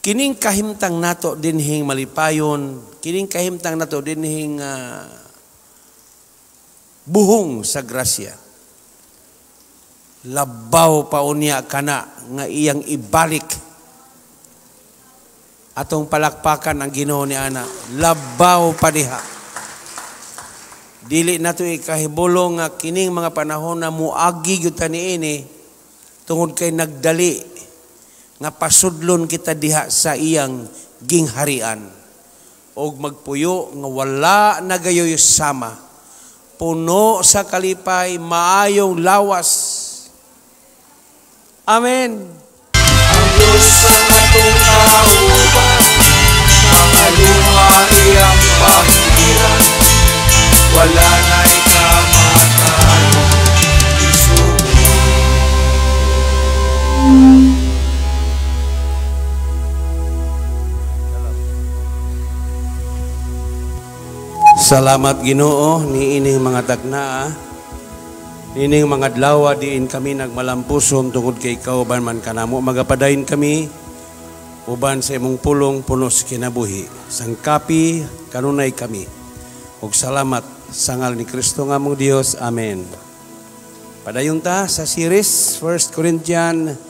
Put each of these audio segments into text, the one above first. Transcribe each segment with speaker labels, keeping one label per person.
Speaker 1: Kining kahimtang nato dinhing malipayon, kining kahimtang nato dinhing buhong sa grasya. Labaw pa unya kana nga iyang ibalik. Atong palakpakan ang Ginoo ni ana. Labaw pa diha. Dili nato ikahibulong nga kining mga panahon na muagi gyud ta niini tungod kay nagdali nga pasudlon kita diha sa iyang gingharian. Og magpuyo nga wala nagayoy sama. Puno sa kalipay, maayong lawas. Amen.
Speaker 2: Ang Diyos ang atong kauban, mga luha iyang pahiran, wala na'y kamatayan, isugo.
Speaker 1: Salamat Ginoo ni ining mga tagna. Ining mga adlaw diin kami nagmalampuson tungod kay ikaw uban man kanamo magapadayon kami uban sa imong pulong puno sa kinabuhi. Sangkapi kanunay kami. Ug salamat sa ngalan ni Kristo nga among Dios. Amen. Padayon ta sa series 1 Corinthians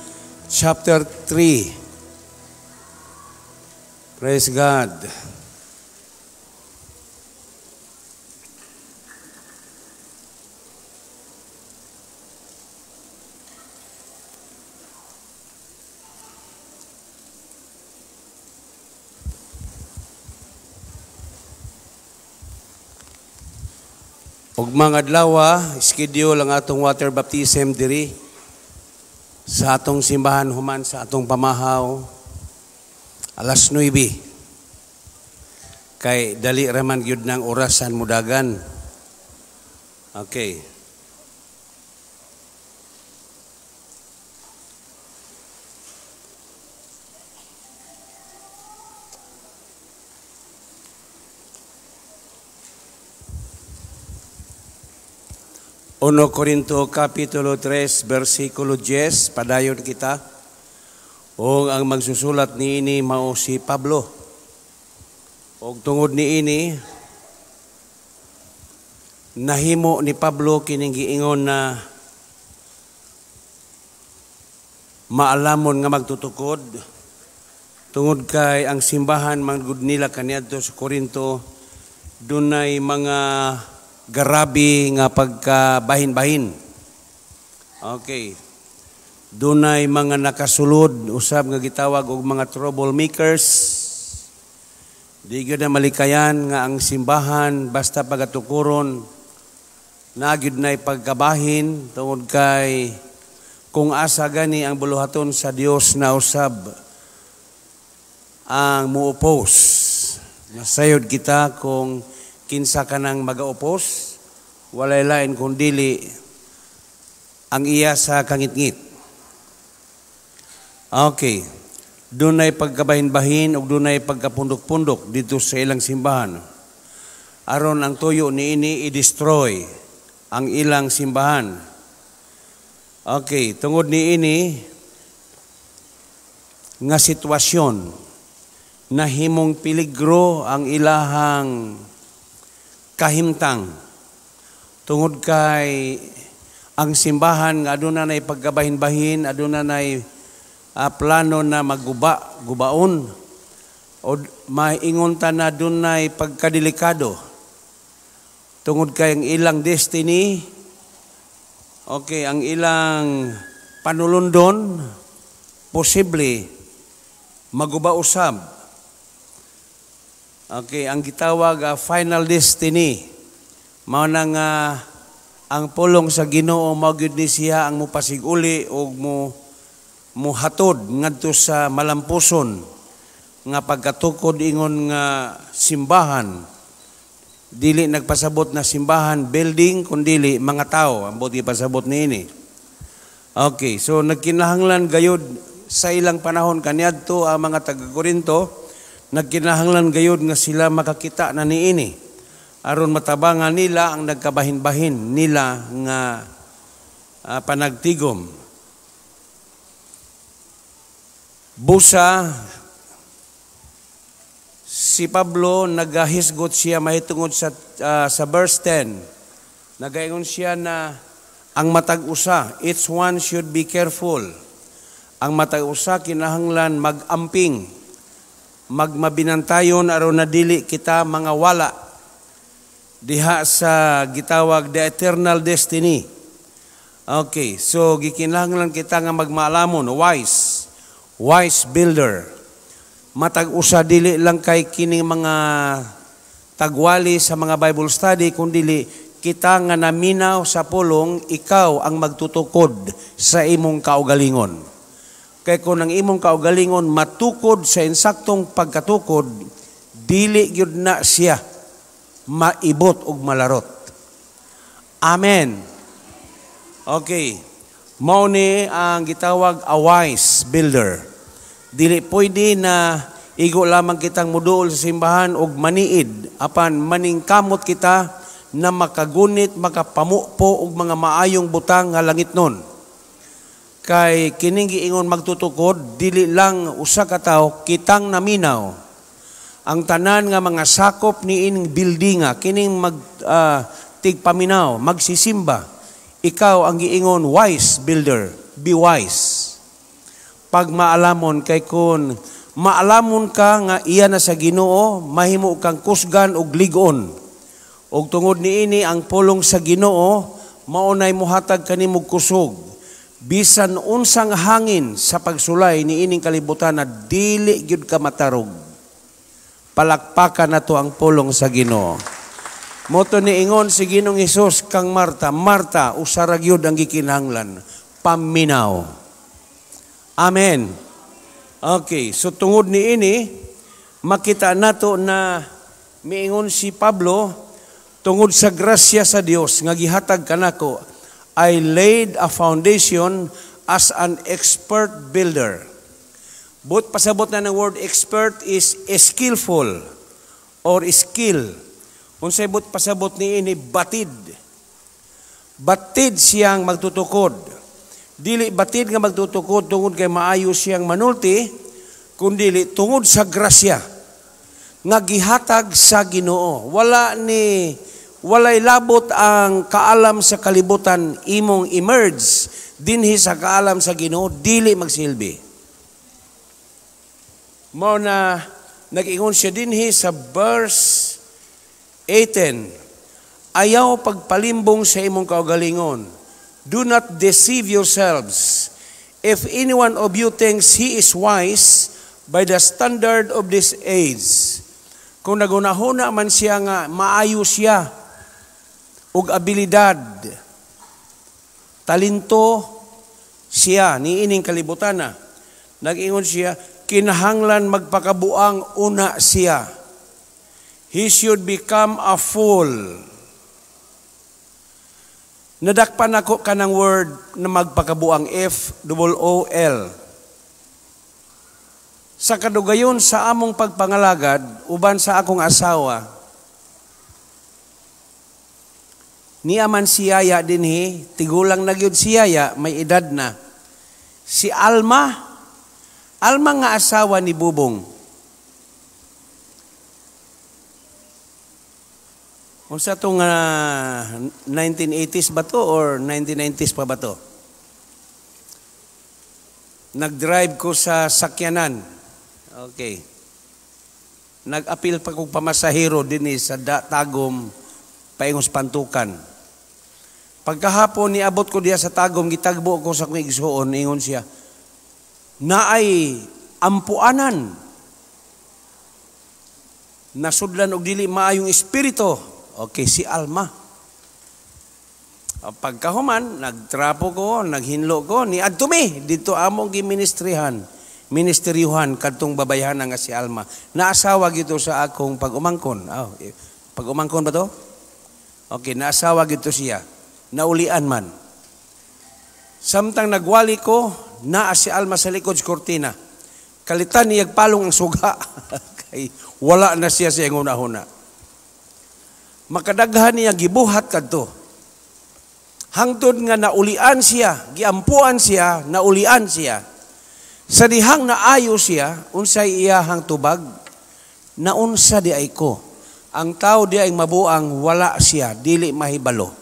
Speaker 1: chapter 3. Praise God. Og mga adlaw, schedule ang atong water baptism diri sa atong simbahan human sa atong pamahaw alas 9. Kay dali raman gyud nang orasan mudagan. Okay. Uno Corinto Kapitulo 3, versikulo 10, padayon kita. O ang magsusulat niini mao si Pablo. O tungod niini, nahimo ni Pablo kining giingon na maalamon nga magtutukod. Tungod kay ang simbahan manggud nila kaniadto sa Corinto, dunay mga garabi nga pagkabahin-bahin. Okay. Dunay mga nakasulod, usab nga gitawag og mga troublemakers. Di gyud na malikayan nga ang simbahan basta pagatukuron na gyud nay pagkabahin tungod kay kung asa gani ang buluhaton sa Dios na usab ang muopos. Nasayod kita kung kinsa ka nang mag-opos, walay lain kundili ang iya sa kangit-ngit. Okay. Dunay pagkabahin-bahin o dunay pagkapundok-pundok dito sa ilang simbahan. Aron ang tuyo niini i-destroy ang ilang simbahan. Okay. Tungod niini nga sitwasyon na himong peligro ang ilahang kahimtang tungod kay ang simbahan nga aduna nay pagkabahin-bahin, aduna nay plano na gubaon o maingon ta na dunay pagkadelikado tungod kay ang ilang destiny, okay, ang ilang panulundon posible maguba usab. Okay, ang gitawag final destiny. Mao na nga ang pulong sa Ginoo mao gyud ni siya ang mupasiguli og muhatod ngadto sa malampuson nga pagkatukod ingon nga simbahan. Dili nagpasabot na simbahan building kundi mga tao ang buti pasabot niini. Okay, so nagkinahanglan gayud sa ilang panahon kaniadto ang mga taga-Korinto. Nagkinahanglan gayud nga sila makakita na niini aron matabangan nila ang nagkabahin-bahin nila nga panagtigom. Busa si Pablo nagahisgot siya mahitungod sa verse 10. Nagaingon siya na ang matag usa, each one should be careful. Ang matag usa kinahanglan magamping, magmabinantayon aron na dili kita mga wala diha sa gitawag the eternal destiny. Okay, so gikinahanglan kita nga magmaalamon, wise builder. Matag usa dili lang kay kining mga tagwali sa mga Bible study, kundi kita nga naminaw sa pulong, ikaw ang magtutukod sa imong kaugalingon. Kay kung ang imong kaugalingon matukod sa insaktong pagkatukod, dili gyud na siya maibot ug malarot. Amen. Okay. Mao ni ang gitawag a wise builder. Dili pwede na igo lamang kitang muduol sa simbahan og maniid apan maningkamot kita na makagunit, makapamupo og mga maayong butang nga langitnon. Kay kining giingon magtutukod, dili lang usa ka tawo kitang naminaw. Ang tanan nga mga sakop ni ining buildinga, kining tigpaminaw, magsisimba. Ikaw ang giingon wise builder, be wise. Pag maalamon kay kun maalamon ka nga iya na sa Ginoo, mahimo kang kusgan og ligon. Og tungod niini ang pulong sa Ginoo, maunay mohatag kanimo kusog. Bisan unsang hangin sa pagsulay ni ining kalibutan na dili gyud ka matarog. Palakpakan nato ang pulong sa Ginoo. Moto ni ingon si Ginoong Hesus kang Marta, Marta, usara gyud ang gikinahanglan, paminaw. Amen. Okay, so tungod ni ini makita nato na miingon si Pablo tungod sa grasya sa Dios nga gihatag kanako, I laid a foundation as an expert builder. But pasabot na ng word expert is skillful or skill. Unsay but pasabot ni ini batid. Batid siyang magtutukod. Dili batid nga magtutukod tungod kay maayo siyang manulti, kundi tungod sa grasya nga gihatag sa Ginoo. Walay labot ang kaalam sa kalibutan imong emerge dinhi sa kaalam sa Ginoo, dili magsilbi. Mao na nag-ingon siya dinhi sa verse 18, ayaw pagpalimbong sa imong kaugalingon. Do not deceive yourselves. If anyone of you thinks he is wise by the standard of this age, kung nagunahuna man siya nga maayo siya ug abilidad, talento siya ni ining kalibutan na. Nag-ingon siya, kinahanglan magpakabuang una siya. He should become a fool. Nadakpan ako kanang word na magpakabuang, F-O-O-L. Sa kadugayon sa among pagpangalagad, uban sa akong asawa, niya man si Yaya dinhi, tigulang na gyud si Yaya, may edad na. Si Alma nga asawa ni Bubong. Unsa tong 1980s ba to or 1990s pa ba to? Nag-drive ko sa sakyanan. Okay. Nag-apil pa kong pamasahero dinhi sa Tagum, paingos Pantukan. Pagkahapon niabot ko diya sa Tagum, gitagbo ko sa kong igsuon, ingon siya, naay ampuanan, nasudlan og dili maayong espiritu. Okay, si Alma. Pagkahuman, nagtrapo ko, naghinlo ko, niadto mi, dito among ministeryuhan kadtong babayhan nga si Alma. Naasawa gito sa akong pag-umangkon. Pag-umangkon ba to? Okay, naasawa gito siya. Naulian man. Samtang nagwali ko, naa si Alma sa likod sa kortina. Kalitan niyag palong ang suga. Kay wala na siya sa una-una. Makadaghan niya gibuhat kadto. Hangtod nga naulian siya, giampuan siya, naulian siya. Sa dihang naayo siya, unsay iyahang tubag, naunsa di ay ko. Ang tao di ay mabuang, wala siya, dili mahibalo.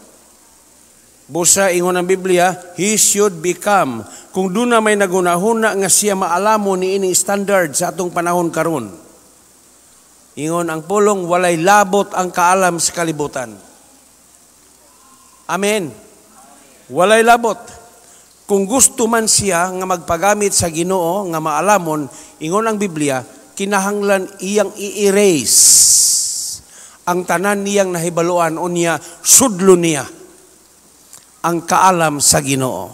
Speaker 1: Busa ingon ang Biblia, he should become. Kung doon na may nagunahuna nga siya maalamo ni ining standard sa atong panahon karon. Ingon ang pulong, walay labot ang kaalam sa kalibutan. Amen. Walay labot. Kung gusto man siya nga magpagamit sa Ginoo nga maalamon, ingon ang Biblia, kinahanglan iyang i-erase ang tanan niyang nahibaluan o niya, sudlo niya ang kaalam sa Ginoo.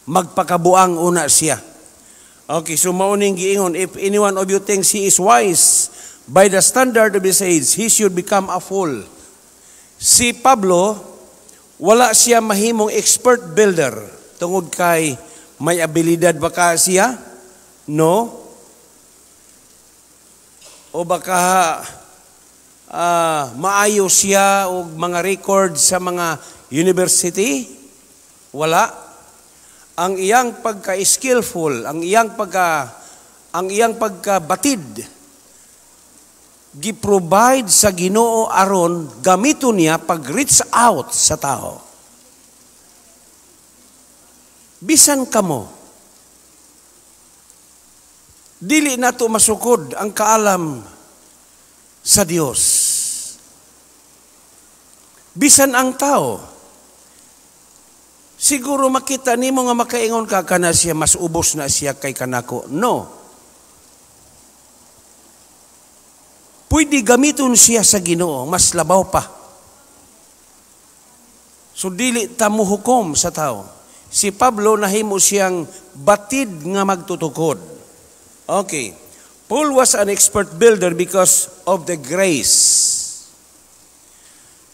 Speaker 1: Magpakabuang una siya. Okay, so mauning giingon, if anyone of you thinks he is wise by the standard of his age, he should become a fool. Si Pablo, wala siya mahimong expert builder. Tungod kay may abilidad baka siya? No? O baka maayo siya o mga record sa mga university? Wala. Ang iyang pagka-skillful, ang iyang pagkabatid, gi-provide sa Ginoo aron gamiton niya pag-reach out sa tao. Bisan kamo, dili nato masukod ang kaalam sa Dios. Bisan ang tao, siguro makita nimo nga makaingon ka kana siya mas ubos na siya kay kanako. No. Pwede gamiton siya sa Ginoo, mas labaw pa. So dili ta muhukom sa tao. Si Pablo nahimo siyang batid nga magtutukod. Okay. Paul was an expert builder because of the grace.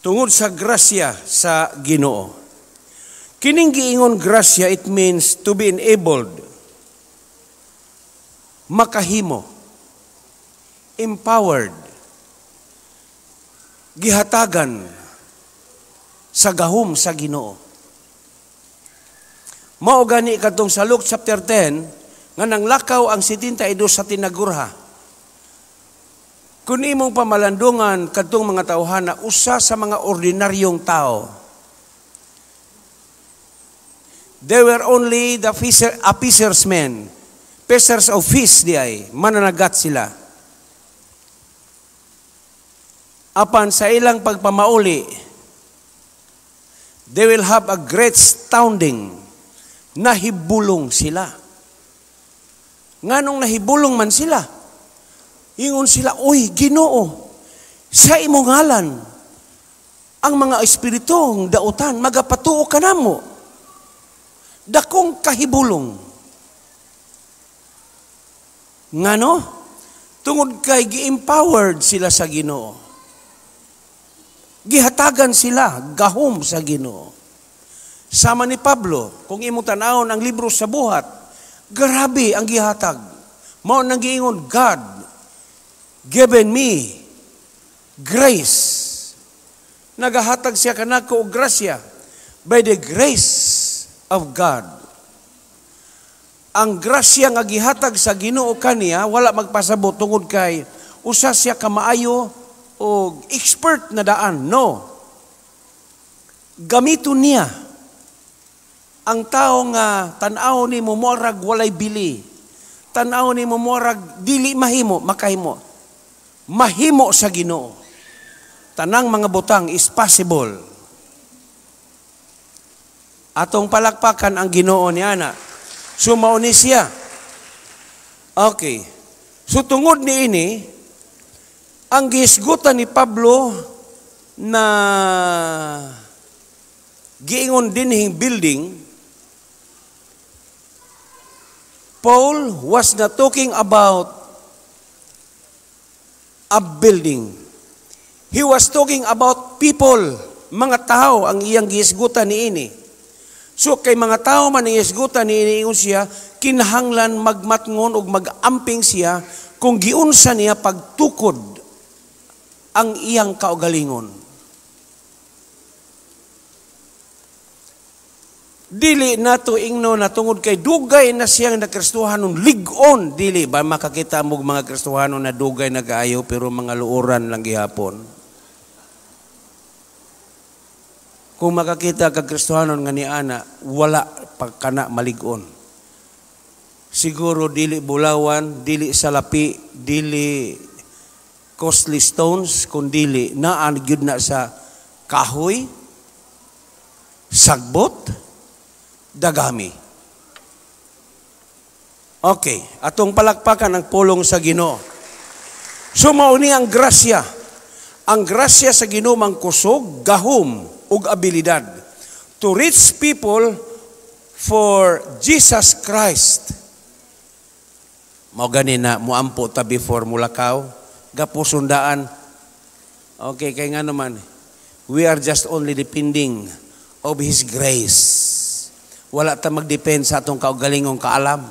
Speaker 1: Tungod sa grasya sa Ginoo. Kining giingon grasya, it means to be enabled, makahimo, empowered, gihatagan sa gahom sa Ginoo. Mao gani kadtong sa Luke chapter 10 nga nanglakaw ang 72 sa tinagurha. Kung imong pamalandungan kadtong mga tawhana, usa sa mga ordinaryong tao. They were only the fishermen, fishers of fish di ay, mananagat sila. Apan sa ilang pagpamauli, they will have a great astounding, nahibulong sila. Nganong nahibulong man sila? Ingon sila, "Uy, Ginoo, sa imong ngalan, ang mga espiritong dautan, magapatuo ka namo. Dakong kahibulong." Ngano? Tungod kay gi-empowered sila sa Ginoo. Gihatagan sila, gahom sa Ginoo. Sama ni Pablo, kung imong tanawon ang libro sa buhat, grabe ang gihatag. Mao nang giingon, God given me grace. Nagahatag siya kanako og grasya by the grace of God. Ang grasya nga gihatag sa Ginoo kaniya wala magpasabot tungod kay usa siya ka maayo o expert na daan. No. Gamiton niya ang tao nga tan-aw ni mo morag walay bili. Tan-aw ni mo morag dili mahimo, makahimo. Mahimo sa Ginoo. Tanang mga butang is possible. Atong palakpakan ang Ginoo ni ana. Sumao ni siya. Okay. So tungod ni ini, ang giisgutan ni Pablo na giingon dinhing building, Paul was not talking about a building. He was talking about people, mga tao ang iyang giisgutan niini. So kay mga tao man ang giisgutan niini ingon siya, kinahanglan magmatngon og magamping siya kung giunsa niya pagtukod ang iyang kaugalingon. Dili nato ingno na tungod kay dugay na siyang nakristohanon ligon, dili ba makakita mo mga kristohanon na dugay na kaayo pero mga luoran lang gihapon. Kung makakita ka kristohanon nga ni ana, wala pagkana maligon. Siguro dili bulawan, dili salapi, dili costly stones, kung dili naan gyud na sa kahoy, sagbot, dagami. Okay, atong palakpakan ang pulong sa Ginoo. So mauni ang grasya. Ang grasya sa Ginoo mang kusog, gahom ug abilidad to reach people for Jesus Christ. Mao gani na muampo ta before mulakaw, gapusundaan. Okay, kay nga naman, we are just only depending of His grace. Wala ta mag-depend sa atong kaugalingong kaalam.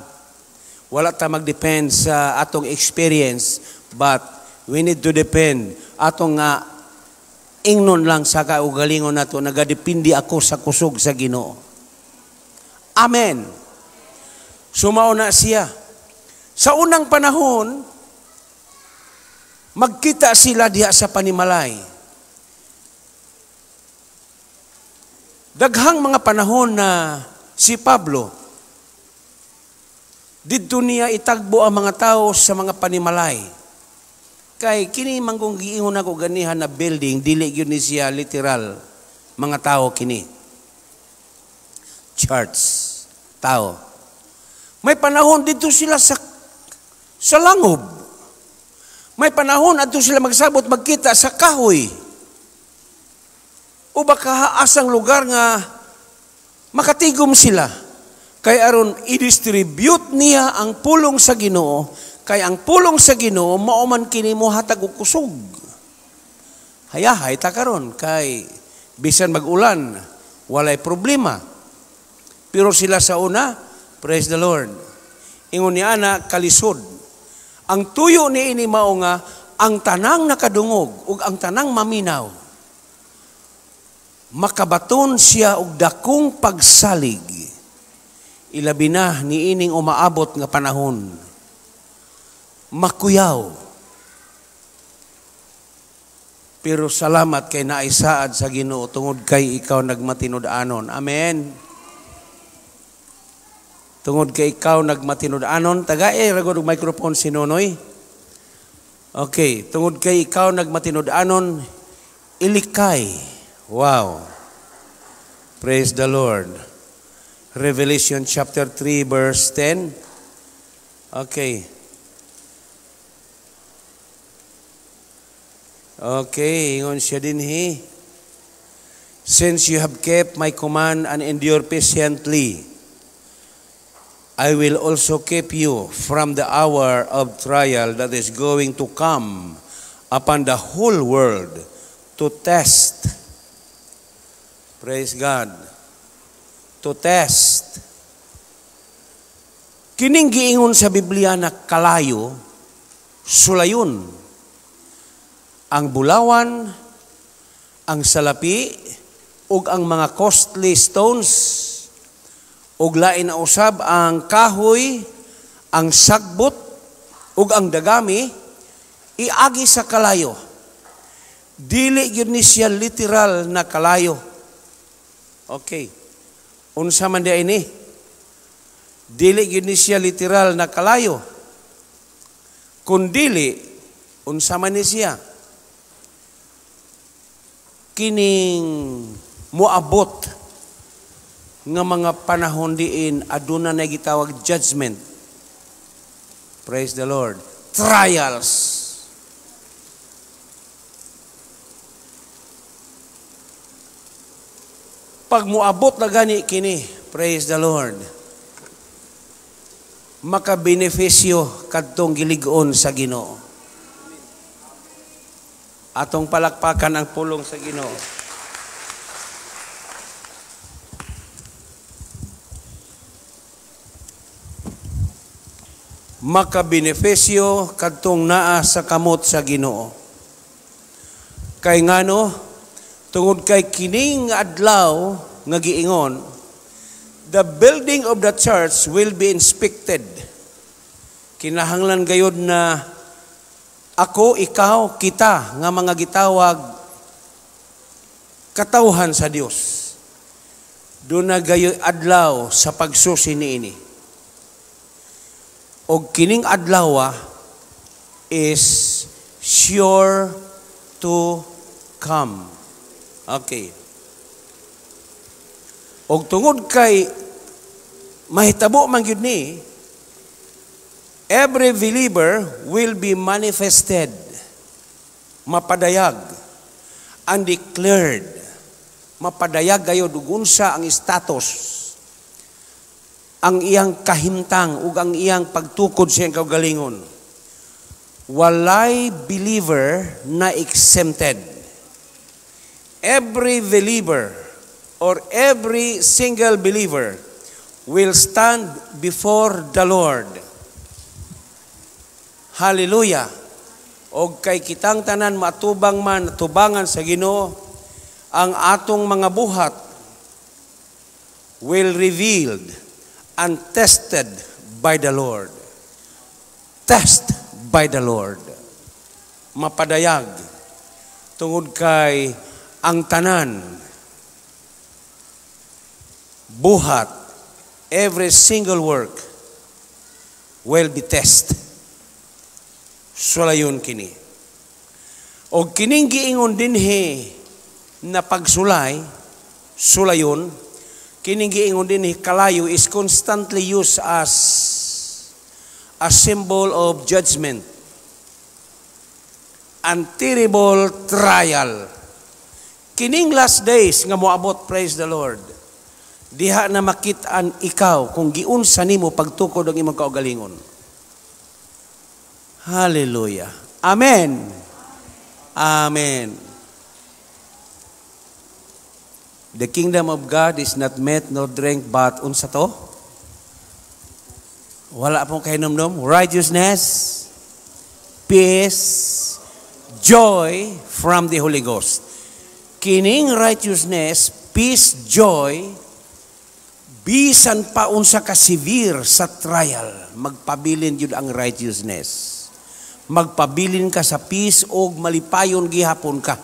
Speaker 1: Wala ta mag-depend sa atong experience, but we need to depend atong nga ingnon lang sa kaugalingon nato, nagadepende ako sa kusog sa Ginoo. Amen. Sumao na siya. Sa unang panahon, magkita sila diha sa panimalay. Daghang mga panahon na si Pablo, didto niya itagbo ang mga tao sa mga panimalay. Kay kini manggong giingon ako ganihan na building, dili gyud ni siya literal mga tao kini. Church, tao. May panahon dito sila sa langob. May panahon adto sila magsabot magkita sa kahoy. O baka asang lugar nga makatigom sila. Kay aron i-distribute niya ang pulong sa Ginoo, kay ang pulong sa Ginoo mao man kini mohatag og kusog. Hayahay ta karon kay bisan mag-ulan, walay problema. Pero sila sa una, praise the Lord. Ingon ni ana kalisod. Ang tuyo ni ini mao nga ang tanang nakadungog ug ang tanang maminaw, makabaton siya og dakong pagsalig. Ilabi na ni ining umaabot nga panahon. Makuyaw. Pero salamat kay naisaad sa Ginoo tungod kay ikaw nagmatinud-anon. Amen. Tungod kay ikaw nagmatinud-anon, tagae ragod og microphone si Nonoy. Okay, tungod kay ikaw nagmatinud-anon, ilikay. Wow. Praise the Lord. Revelation chapter 3 verse 10. Okay. Okay, ingon siya dinhi. Since you have kept my command and endure patiently, I will also keep you from the hour of trial that is going to come upon the whole world to test. Praise God. To test. Kining giingon sa Biblia na kalayo, sulayon. Ang bulawan, ang salapi, ug ang mga costly stones, ug lain na usab ang kahoy, ang sagbot, ug ang dagami, iagi sa kalayo. Dili yun ni siya literal na kalayo. Okay. Unsa man dia ini? Dili yun ni siya literal na kalayo. Kung dili, unsa man ni siya? Kining moabot nga mga panahon diin aduna na gitawag judgment. Praise the Lord. Trials. Pag moabot na gani kini, praise the Lord, makabenepisyo kadtong gilig-on sa Ginoo. Atong palakpakan ang pulong sa Ginoo. Makabenepisyo kadtong naa sa kamot sa Ginoo. Kay ngano, tungod kay kining adlaw nga giingon, the building of the church will be inspected. Kinahanglan gayud na ako, ikaw, kita, nga mga gitawag, katawhan sa Dios. Doon na gayoy adlaw sa pagsusi niini. Og kining adlaw is sure to come. Okay. Og tungod kay mahitabo man gyud ni, every believer will be manifested, mapadayag, and declared. Mapadayag gayud ug unsa ang status, ang iyang kahimtang ug ang iyang pagtukod sa iyang kaugalingon. Walay believer na exempted. Every believer or every single believer will stand before the Lord. Hallelujah. Og kay kitang tanan matubang man, tubangan sa Ginoo, ang atong mga buhat will revealed and tested by the Lord. Test by the Lord. Mapadayag tungod kay ang tanan, buhat, every single work will be tested. Sulayon kini. O kining giingon dinhi na pagsulay, sulayon, kining giingon dinhi kalayo is constantly used as a symbol of judgment and terrible trial. Kining last days nga moabot, praise the Lord, diha na makitaan ikaw kung giunsa nimo pagtukod ang imong kaugalingon. Hallelujah. Amen. Amen. The kingdom of God is not meat nor drink, but unsa to? Wala pong kahinomdom. Righteousness, peace, joy from the Holy Ghost. Kining righteousness, peace, joy, bisan pa unsa ka severe sa trial, magpabilin yun ang righteousness. Magpabilin ka sa peace o malipayon gihapon ka.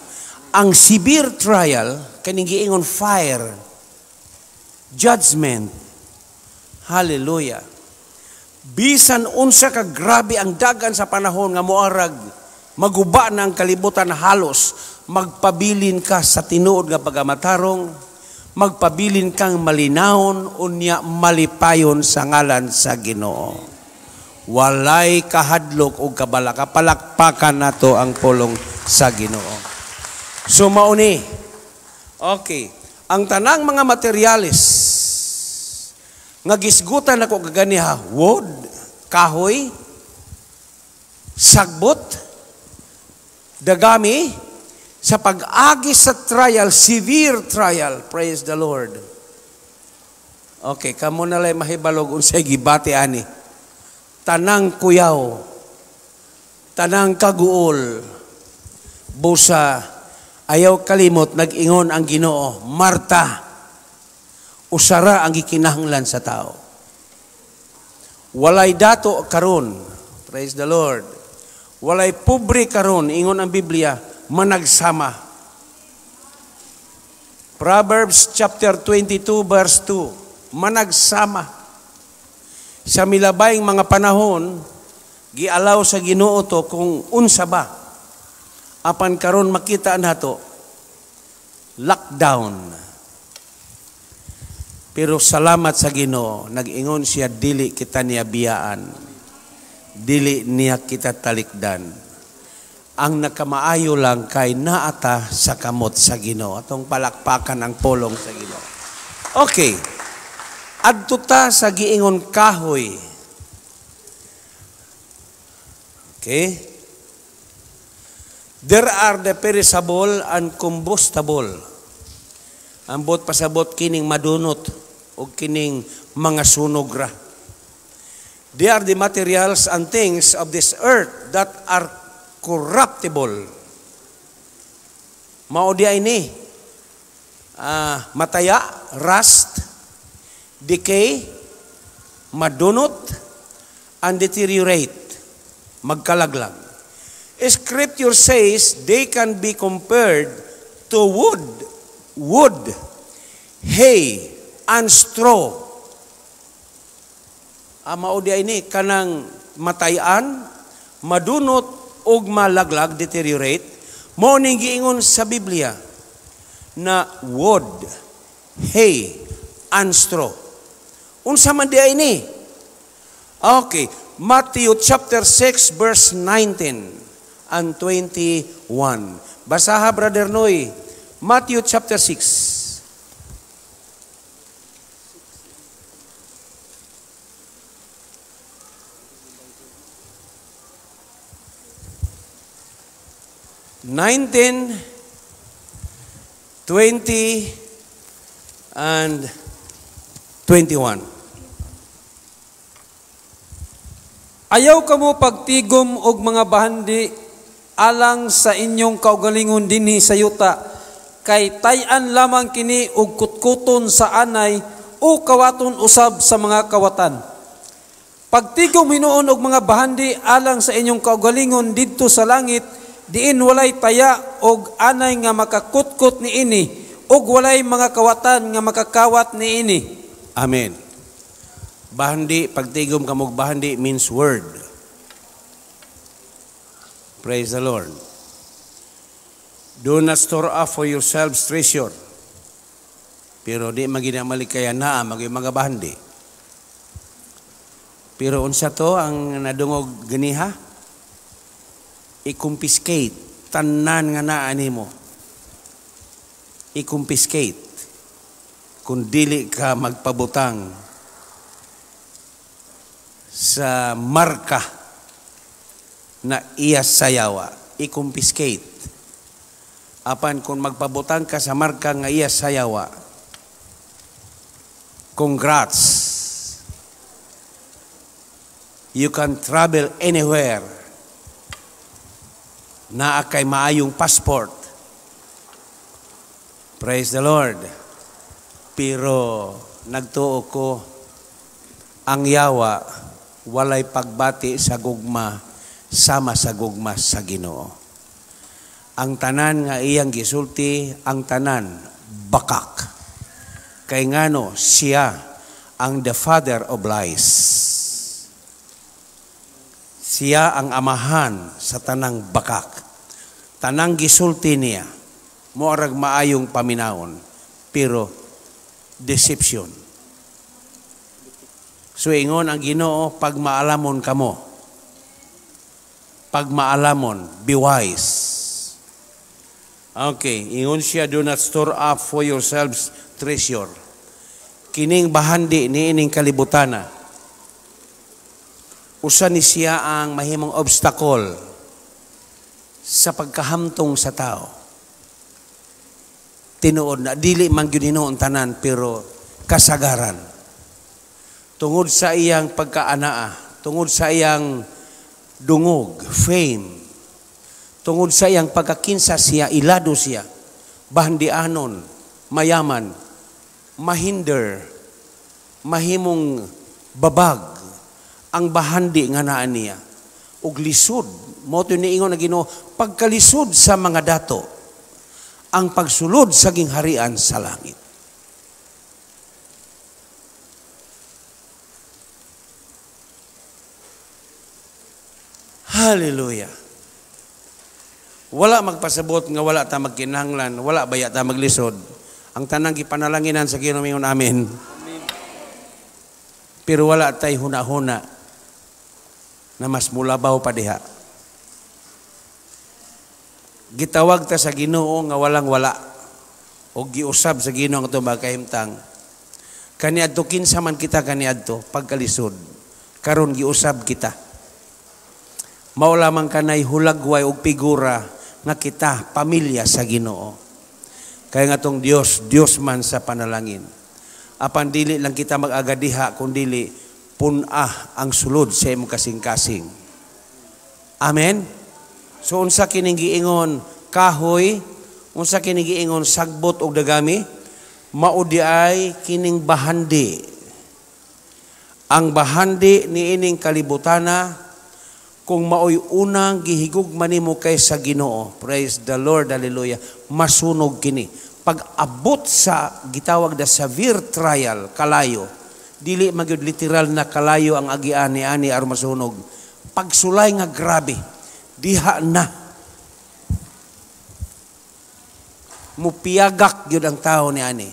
Speaker 1: Ang severe trial, kaning giingon fire, judgment. Hallelujah. Bisan unsa ka grabe ang dagan sa panahon nga moarag, maguba na ang kalibutan halos, magpabilin ka sa tinuod nga pagamatarong, magpabilin kang malinawon, unya malipayon sa ngalan sa Ginoo. Walay kahadlok o kabalaka, palakpakan nato ang pulong sa Ginoo. So mauni, okay, ang tanang mga materyales nga gisgutan ako kaganiha, wood, kahoy, sagbot, dagami, sa pag-agi sa trial, severe trial, praise the Lord. Okay, kamo na lang mahibalog unsay gibati ani. Tanang kuyaw, tanang kaguol, busa, ayaw kalimot, nag-ingon ang Ginoo, Marta, usara ang gikinahanglan sa tao. Walay dato karon, praise the Lord. Walay pobre karon, ingon ang Biblia, managsama. Proverbs chapter 22 verse 2, managsama. Sa milabayng mga panahon, gialaw sa Ginoo to kung unsa ba. Apan karon makita nato, lockdown. Pero salamat sa Ginoo, nag-ingon siya, dili kita niya biyaan. Dili niya kita talikdan. Ang nakamaayo lang kay naata sa kamot sa Ginoo. Atong palakpakan ang pulong sa Ginoo. Okay. Adto ta sa giingon kahoy. Okay? There are the perishable and combustible. Ambot pasabot kining madunot o kining mga sunogra. They are the materials and things of this earth that are corruptible. Mao di ini mataya, rust, decay, madunot, and deteriorate, magkalaglag. Scripture says they can be compared to wood, hay, and straw. Mao di ini kanang matayan, madunot ug malaglag, deteriorate. Mao ning giingon sa Biblia na wood, hay, and straw. Unsa man di ini? Okay, Matthew chapter 6 verse 19 and 21. Basaha, Brother Noy. Matthew chapter 6. (19, 20, and 21).
Speaker 3: Ayaw kamo pagtigom og mga bahandi alang sa inyong kaugalingon dinhi sa yuta, kay tay-an lamang kini og kutkuton sa anay o kawaton usab sa mga kawatan. Pagtigom hinuon og mga bahandi alang sa inyong kaugalingon didto sa langit, diin walay taya og anay nga makakutkot niini, og walay mga kawatan nga makakawat niini.
Speaker 1: Amen. Bahandi, pagtigom kamog bahandi means word. Praise the Lord. Do not store up for yourselves treasure. Pero di maginamali kaya na mga bahandi. Pero unsa to ang nadungog ganiha? I-confiscate tanan nga naa nimo. I-confiscate kung dili ka magpabutang sa marka na iya sayawa, i-confiscate. Apan kung magpabutang ka sa marka nga iya sayawa, congrats. You can travel anywhere. Naa kay maayong passport. Praise the Lord. Pero nagtuo ko, ang yawa walay pagbati sa gugma, sama sa gugma sa Ginoo. Ang tanan nga iyang gisulti, ang tanan bakak. Kay ngano siya ang the father of lies. Siya ang amahan sa tanang bakak. Tanang gisulti niya, moarag maayong paminawon, pero deception. So ingon ang Ginoo, pag maalamon kamo. Pag maalamon, be wise. Okay, ingon siya, do not store up for yourselves treasure. Kining bahandi ni ining kalibutana. Usa ni siya ang mahimong obstacle sa pagkahamtong sa tao. Tinuod na, dili man gyud hinuon tanan, pero kasagaran. Tungod sa iyang pagkaanaa, tungod sa iyang dungog, fame, tungod sa iyang pagkakinsa siya, ilado siya, bahandianon, mayaman, mahinder, mahimong babag, ang bahandi nga naa niya, ug lisod, moto niingon na Ginoo, pagkalisod sa mga dato, ang pagsulod sa gingharian sa langit. Hallelujah. Wala magpasabot nga wala ta magkinahanglan, wala baya ta maglisod. Ang tanang gipanalanginan sa Ginoo mingon amen. Pero wala tay huna-huna na mas mulabaw pa diha. Gitawag ta sa Ginoo nga walang wala o giusab sa Ginoo ang itong kahimtang. Kaniadto kinsa man kita kaniadto pagkalisod. Karon giusab kita. Mao lamang kanay hulagway og figura nga kita pamilya sa Ginoo. Kaya nga tong Dios man sa panalangin. Apan dili lang kita mag-agadiha kundi punah ang sulod sa imong kasing-kasing. Amen. So unsa kining giingon kahoy, unsa kining giingon sagbot og dagami, mao di ay kining bahandi ang bahandi ni ining kalibutana kung maoy unang gihigugma nimo kay sa Ginoo. Praise the Lord, hallelujah. Masunog kini. Pag abot sa gitawag na severe trial, kalayo, dili magyud literal na kalayo ang agian ni ani aron masunog. Pagsulay nga grabe, diha na. Mupiyagak yun ang tao ni ani.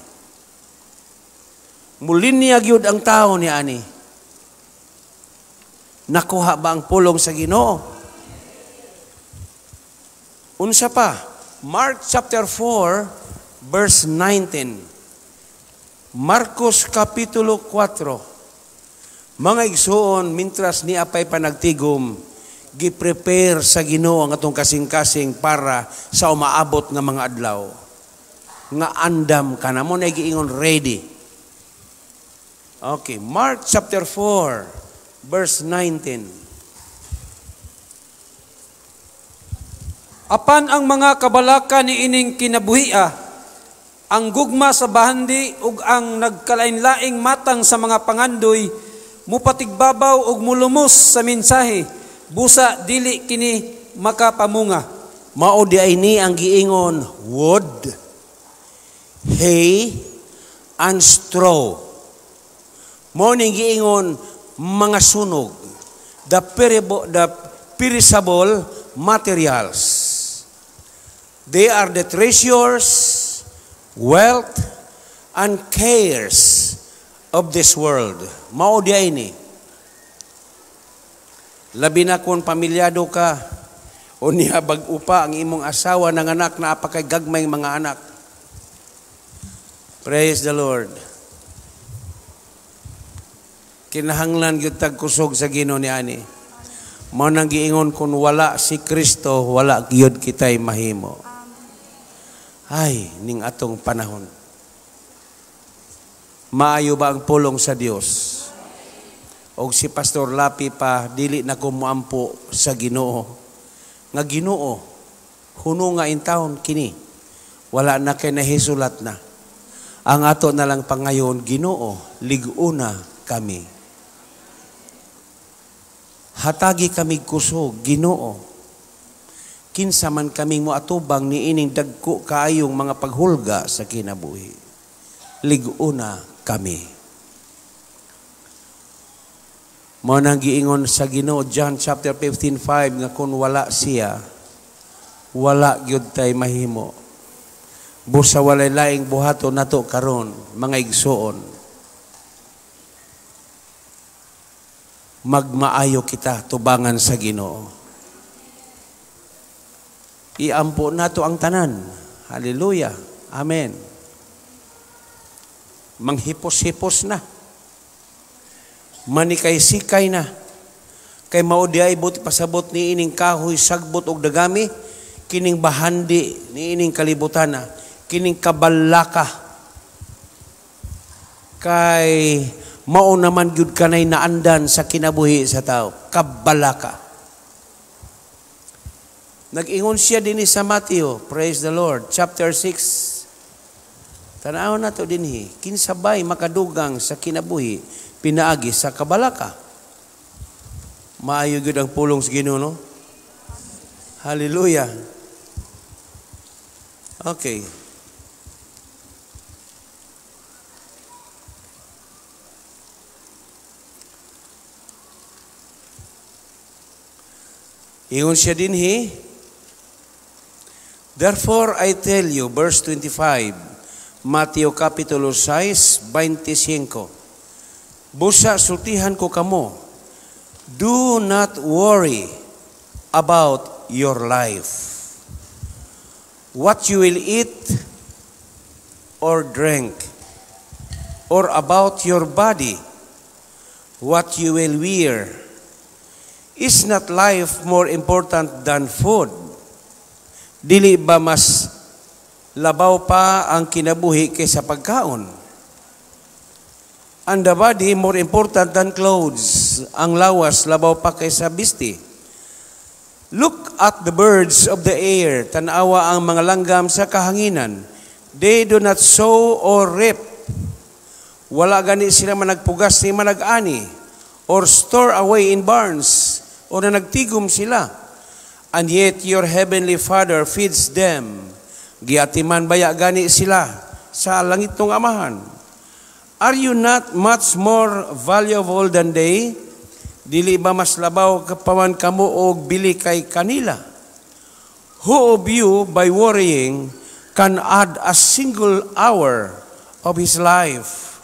Speaker 1: Mulinyag yun ang tao ni ani. Nakuha ba ang pulong sa Ginoo? Unsa pa? Mark chapter 4 verse 19. Marcos kapitulo 4. Mga igsoon, mintras ni apay panagtigom, gi-prepare sa Ginoo ang atong kasing-kasing para sa umaabot nga mga adlaw. Nga andam ka na mo na giingon ready. Okay, Mark chapter 4 verse 19.
Speaker 3: Apan ang mga kabalaka ni ining kinabuhia, ang gugma sa bahandi ug ang nagkalain-laing matang sa mga pangandoy, mupatigbabaw ug mulumos sa mensahe, busa dili kini makapamunga.
Speaker 1: Mao di ay ni ang giingon wood, hay, and straw. Mao ning giingon mga sunog, the perishable materials. They are the treasures, wealth, and cares of this world. Mao di ay ni. Labi na kung pamilyado ka, o nihabag upa ang imong asawa ng anak na apakay gagmay mga anak. Praise the Lord. Kinahanglan gyud tag kusog sa Ginoo ni ani. Mao nang giingon kun wala si Kristo, wala gyud kitay mahimo. Ay, ning atong panahon. Maayo ba ang pulong sa Dios? Og si Pastor Lapi pa dili na ko moampo sa Ginoo. Nga Ginoo, huno nga intawon kini. Wala na kay nahisulat na. Ang ato na lang pangayon, Ginoo, lig-una kami. Hatagi kami kusog, Ginoo. Kinsa man kaming moatubang ni ining dagko kaayong mga paghulga sa kinabuhi. Lig-una kami. Mao nang giingon sa Ginoo John chapter 15:5 nga kun wala siya, wala gyud tay mahimo. Busa walay laing buhaton nato karon mga igsoon. Magmaayo kita tubangan sa Ginoo. Iampo nato ang tanan. Hallelujah. Amen. Manghipos-hipos na. Manikay-sikay na. Kay mao di ay buti pasabot ni ining kahoy, sagbot og dagami, kining bahandi ni ining kalibutana, kining kabalaka. Kay mao naman gyud kanay naandan sa kinabuhi sa tao, kabalaka. Nag-ingon siya dinhi sa Mateo, praise the Lord, chapter 6. Tanaw na to dinhi, kinsabay makadugang sa kinabuhi, pinaagi sa kabalaka. Maayo gyud ang pulong sa Ginoo, no? Hallelujah. Okay. Ingon siya dinhi, therefore I tell you, verse 25, Mateo Kapitulo 6, 25, busa sultihan ko kamo, do not worry about your life, what you will eat or drink, or about your body, what you will wear. Is not life more important than food? Dili ba mas labaw pa ang kinabuhi kaysa pagkaon? And the body more important than clothes. Ang lawas labaw pa kaysa bisti. Look at the birds of the air. Tanawa ang mga langgam sa kahanginan. They do not sow or reap. Wala gani sila managpugas ni manag-ani. or store away in barns, o na nagtigom sila. And yet your heavenly Father feeds them. Giatiman baya gani sila sa langit ng Amahan. Are you not much more valuable than they? Dili ba mas labaw kapaman kamo og bili kay kanila? Who of you, by worrying, can add a single hour of his life?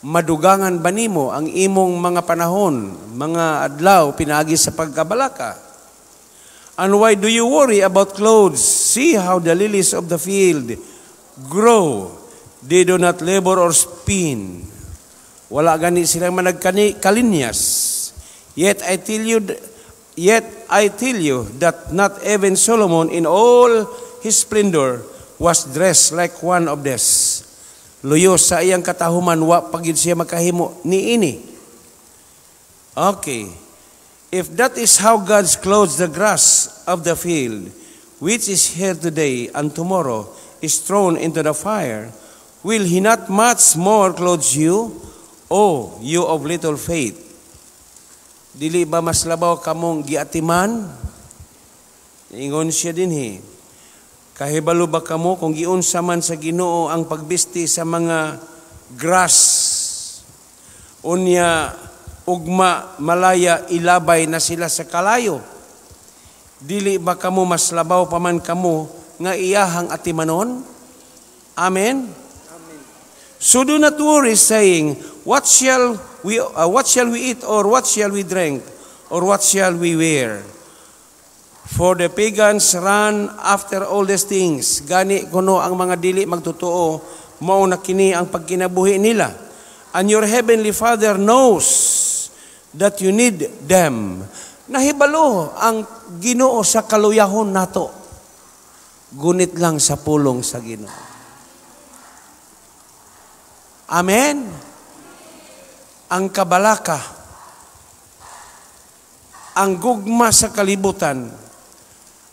Speaker 1: Madugangan ba nimo ang imong mga panahon, mga adlaw pinaagi sa pagkabalaka? And why do you worry about clothes? See how the lilies of the field grow. They do not labor or spin. Wala gani silang managkalinyas. Yet I tell you that not even Solomon in all his splendor was dressed like one of these. Luyo sa iyang katahuman, wa pagid siya makahimo niini. Okay. If that is how God clothes the grass of the field, which is here today and tomorrow is thrown into the fire, will He not much more clothe you, O you of little faith? Dili ba mas labaw kamong giatiman? Ingon siya dinhi. Kahibalo ba kamo kung giunsa man sa Ginoo ang pagbisti sa mga grass? Unya ugma malaya ilabay na sila sa kalayo. Dili ba kamo mas labaw pa man kamo nga iyahang atimanon? Amen. So do not worry, saying, what shall we eat, or what shall we drink, or what shall we wear? For the pagans run after all these things. Gani kuno ang mga dili magtotoo, mao na kini ang pagkinabuhi nila. And your heavenly Father knows that you need them. Nahibalo ang Ginoo sa kaluyahon nato. Gunit lang sa pulong sa Ginoo. Amen. Ang kabalaka, ang gugma sa kalibutan,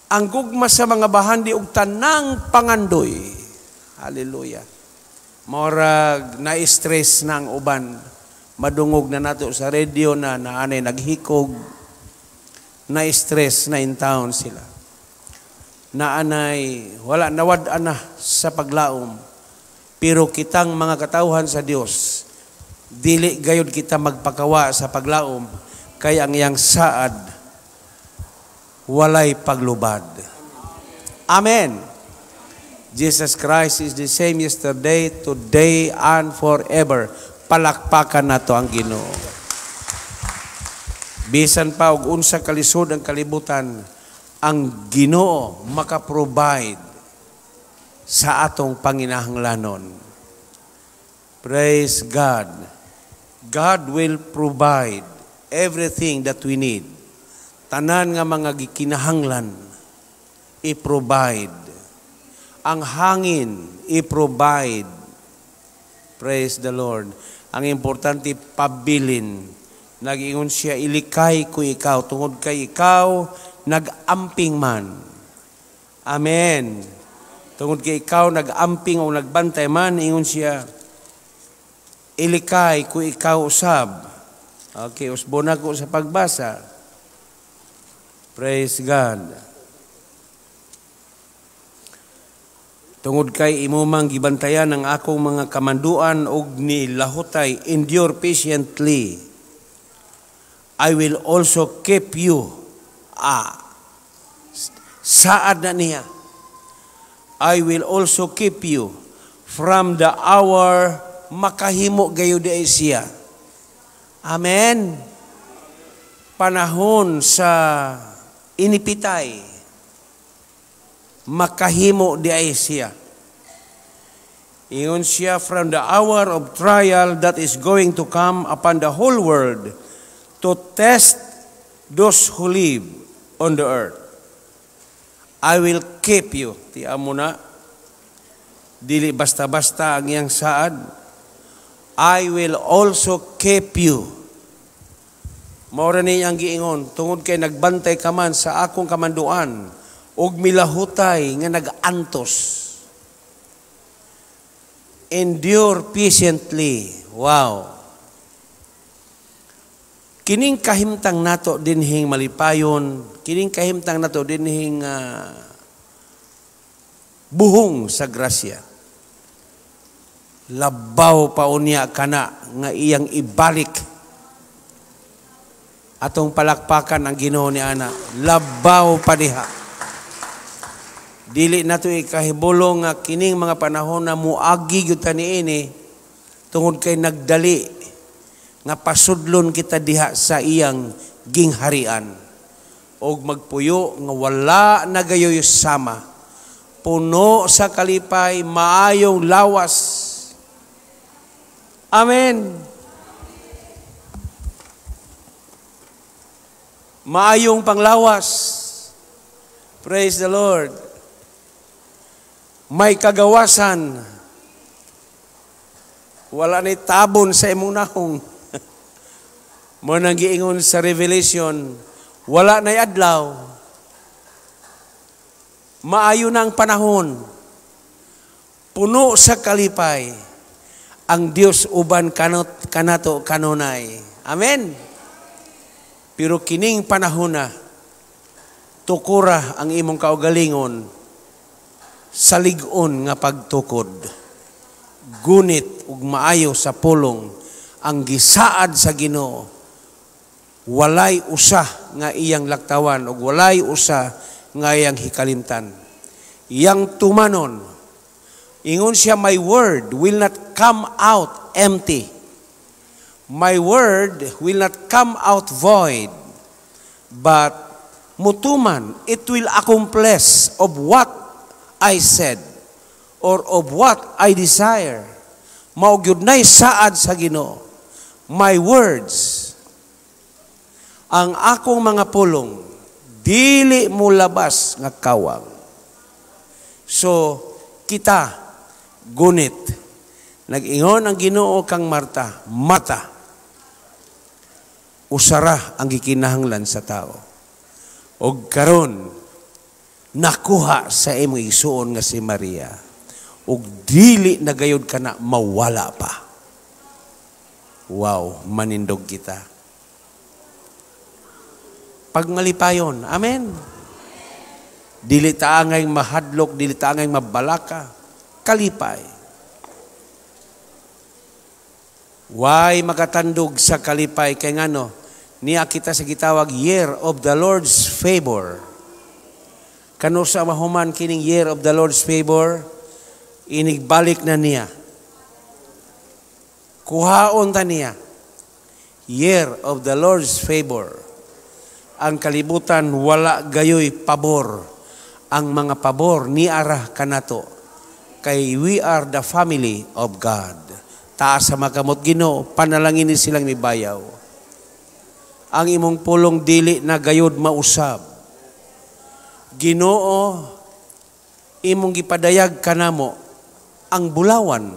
Speaker 1: ang gugma sa mga bahandi ug tanang pangandoy. Hallelujah. Morag na-stress na ang uban. Madungog na nato sa radio na naanay naghikog. Na-stress na in town sila. Naanay, wala nawad-an na sa paglaom. Pero kitang mga katauhan sa Dios, dili gayud kita magpakawa sa paglaom, kay ang iyang saad walay paglubad. Amen. Jesus Christ is the same yesterday, today, and forever. Palakpakan nato ang Ginoo. Bisan pa og unsa kalisod ang kalibutan, ang Ginoo maka-provide sa atong panginahanglanon. Praise God. God will provide everything that we need. Tanan nga mga gikinahanglan, i-provide. Ang hangin, i-provide. Praise the Lord. Ang importante, pabilin. Nag-ingon siya, ilikay ko ikaw. Tungod kay ikaw, nag-amping man. Amen. Tungod kay ikaw, nag-amping o nagbantay man, ingon siya, ilikay ko ikaw usab. Okay, usbo na ko sa pagbasa. Praise God. Tungod kay imumang gibantayan ang akong mga kamanduan og ni lahutay, endure patiently. I will also keep you. Saad na niya. I will also keep you from the hour makahimo gayud ay siya. Amen. Panahon sa inipitay, makahimo di ay siya. Ingon siya, from the hour of trial that is going to come upon the whole world to test those who live on the earth. I will keep you. Tiyan mo na. Dili basta-basta ang iyang saad. I will also keep you. Maura niyang giingon, tungod kay nagbantay ka man sa akong kamanduan, og milahutay nga nag-antos. Endure patiently. Wow. Kining kahimtang nato dinhing malipayon, kining kahimtang nato dinhing buhong sa grasya. Labaw pa unya kana nga iyang ibalik. Atong palakpakan ang Ginoo ni ana. Labaw pa diha. Dili nato ikahibulong nga kining mga panahon na muagi gyud ta niini tungod kay nagdali nga pasudlon kita diha sa iyang gingharian og magpuyo nga wala nagayoy sama, puno sa kalipay, maayong lawas. Amen. Maayong panglawas. Praise the Lord. May kagawasan. Wala ni tabon sa imong nahong. Mo nang giingon sa Revelation, wala na'y adlaw. Maayo na ang panahon. Puno sa kalipay. Ang Dios uban kanato kanunay. Amen. Pero kining panahon na, tukura ang imong kaugalingon sa ligon nga pagtukod. Gunit ug maayo sa pulong ang gisaad sa Ginoo. Walay usa nga iyang laktawan o walay usa nga iyang hikalimtan. Iyang tumanon, ingon siya, my word will not come out empty. My word will not come out void, but mutuman, it will accomplish of what I said or of what I desire. Maugyod na'y saad sa Ginoo. My words, ang akong mga pulong, dili mo labas nga kawang. So, kita, gunit, nag-ingon ang Ginoo kang Marta, mata, usara ang gikinahanglan sa tao. O karon, nakuha sa imong isuon nga si Maria, o dili nagayod ka na mawala pa. Wow, manindog kita. Pagmalipayon. Amen. Dili taangay mahadlok, dili taangay mabalaka. Kalipay. Why makatandog sa kalipay? Kaya ngano, niya kita sa gitawag year of the Lord's favor. Kano sa mahuman kining year of the Lord's favor, inigbalik na niya. Kuhaon ta niya. Year of the Lord's favor. Ang kalibutan wala gayoy pabor. Ang mga pabor ni arah kanato. Kay we are the family of God. Taas sa makamot Ginoo, panalangin ni silang mibayaw. Ang imong pulong dili na gayod mausab. Ginoo, imong gipadayag kanamo ang bulawan,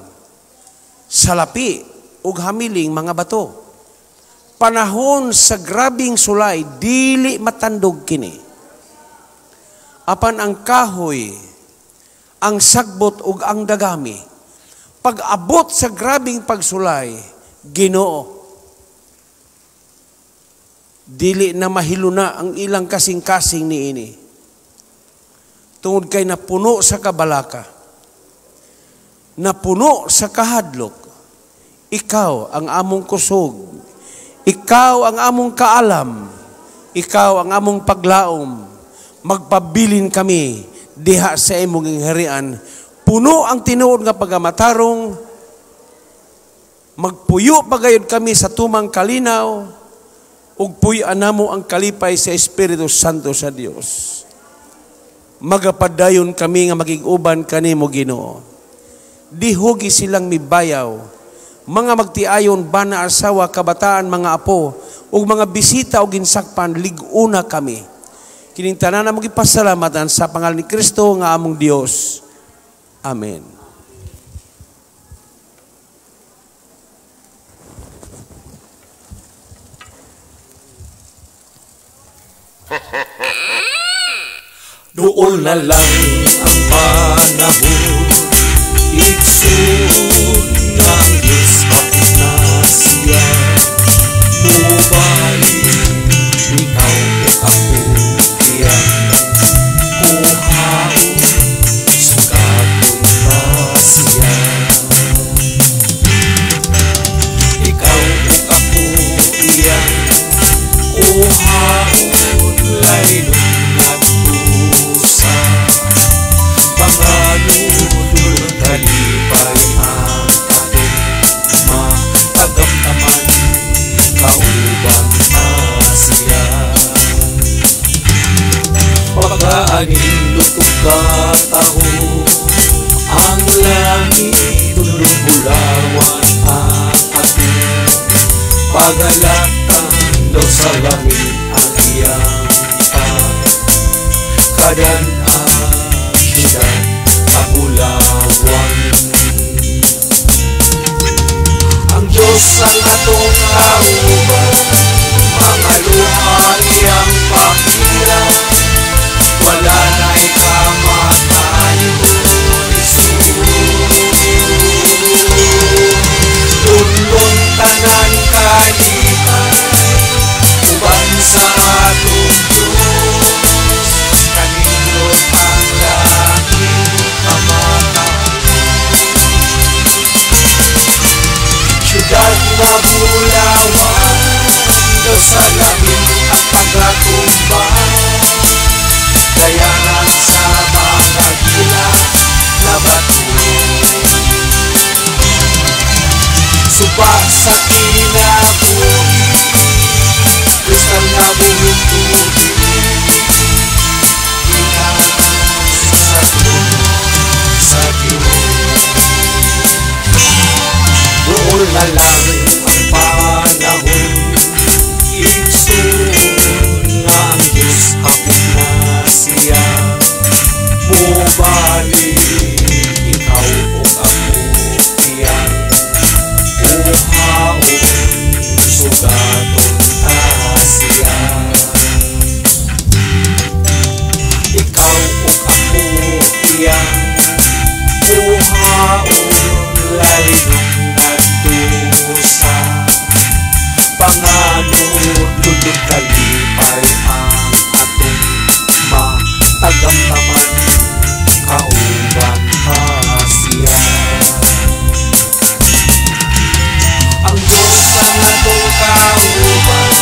Speaker 1: salapi ug hamiling mga bato. Panahon sa grabing sulay, dili matandog kini. Apan ang kahoy, ang sagbot ug ang dagami, pag-abot sa grabing pagsulay, Ginoo, dili na mahiluna ang ilang kasing-kasing niini. Tungod kay napuno sa kabalaka, napuno sa kahadlok, ikaw ang among kusog, ikaw ang among kaalam, ikaw ang among paglaom, magpabilin kami diha sa imong harian. Puno ang tinuod nga pagamatarong, magpuyo pagayod kami sa tumang kalinaw, ug puy-an namo ang kalipay sa Espiritu Santo sa Dios. Magapadayon kami nga magig-uban kanimo Ginoo. Dihugi silang mibayaw, mga magtiayon, bana, asawa, kabataan, mga apo, ug mga bisita o ginsakpan, liguna kami. Kining tanan na magipasalamatan sa pangalan ni Kristo nga among Dios. Amen.
Speaker 2: Doon na lang ang panahon, iksod ng Diyos Baptistasya, mubalik Kanindot ug kataho ang langit tulong bulawan ang ating pagalaktan daw sa langit ang iyang kadan-an syudad kapulawan. Ang Diyos ang atong kauban, mga luha iyang pakita, wala na'y kamatayon, Lundon tanan kalipan, uban sa atong Diyos, kanindot ang langit kamatayon. Syudad na bulawan, daw sa langit ang pagkatumbang, dayanan sa mga gila na bato. Suba sa kinabuhi, kristal na buhing tubig, ginas sa trono sa Diyos. Doon na lang ang panahon, igsoon nga ang Diyos hapit na siya. Mubalik ikaw o ako iyan, uhaon sugaton ta siya. Ikaw o ako iyan, uhaon lalinong nagdusa, panganod lulog kalipay ang atong matagamtaman, kauban ka siya. Ang Diyos ang atong kauban,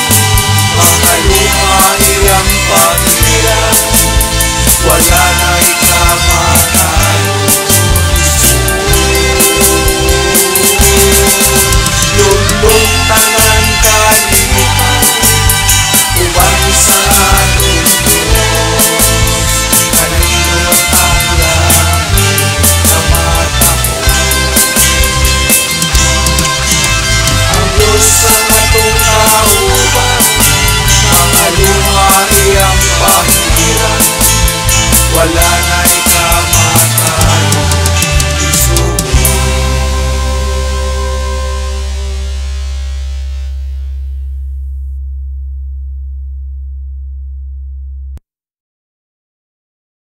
Speaker 2: mga luha iyang pagilan, wala na'y kamatayon. Lundong tanan kalipan, uban sa atong Diyos, kanindot ang langit kamatayon. Ang Diyos ang atong kauban, mga luha iyang pagilan, wala